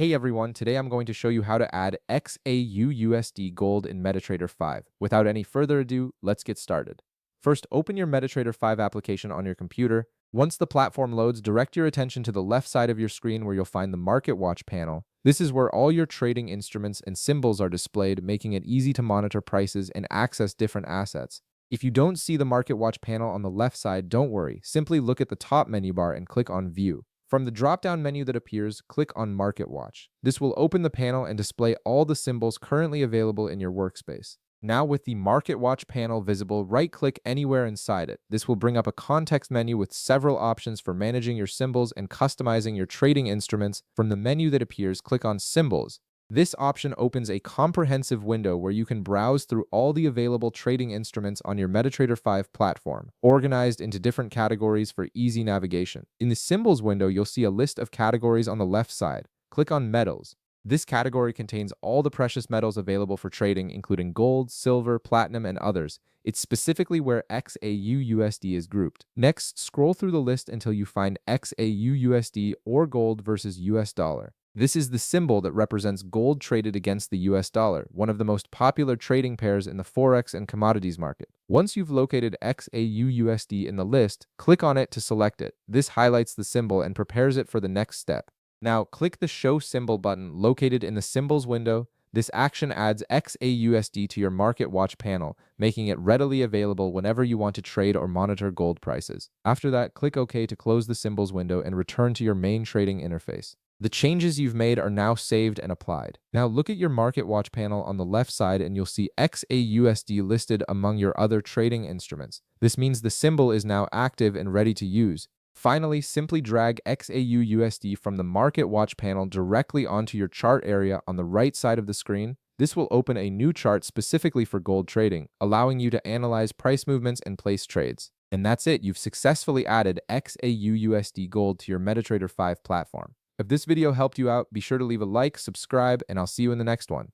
Hey everyone, today I'm going to show you how to add XAUUSD Gold in MetaTrader 5. Without any further ado, let's get started. First, open your MetaTrader 5 application on your computer. Once the platform loads, direct your attention to the left side of your screen where you'll find the Market Watch panel. This is where all your trading instruments and symbols are displayed, making it easy to monitor prices and access different assets. If you don't see the Market Watch panel on the left side, don't worry. Simply look at the top menu bar and click on View. From the drop-down menu that appears, click on Market Watch. This will open the panel and display all the symbols currently available in your workspace. Now with the Market Watch panel visible, right-click anywhere inside it. This will bring up a context menu with several options for managing your symbols and customizing your trading instruments. From the menu that appears, click on Symbols. This option opens a comprehensive window where you can browse through all the available trading instruments on your MetaTrader 5 platform, organized into different categories for easy navigation. In the Symbols window, you'll see a list of categories on the left side. Click on Metals. This category contains all the precious metals available for trading, including gold, silver, platinum, and others. It's specifically where XAUUSD is grouped. Next, scroll through the list until you find XAUUSD or gold versus US dollar. This is the symbol that represents gold traded against the US dollar, one of the most popular trading pairs in the Forex and commodities market. Once you've located XAUUSD in the list, click on it to select it. This highlights the symbol and prepares it for the next step. Now, click the Show Symbol button located in the Symbols window. This action adds XAUUSD to your Market Watch panel, making it readily available whenever you want to trade or monitor gold prices. After that, click OK to close the Symbols window and return to your main trading interface. The changes you've made are now saved and applied. Now look at your Market Watch panel on the left side and you'll see XAUUSD listed among your other trading instruments. This means the symbol is now active and ready to use. Finally, simply drag XAUUSD from the Market Watch panel directly onto your chart area on the right side of the screen. This will open a new chart specifically for gold trading, allowing you to analyze price movements and place trades. And that's it, you've successfully added XAUUSD Gold to your MetaTrader 5 platform. If this video helped you out, be sure to leave a like, subscribe, and I'll see you in the next one.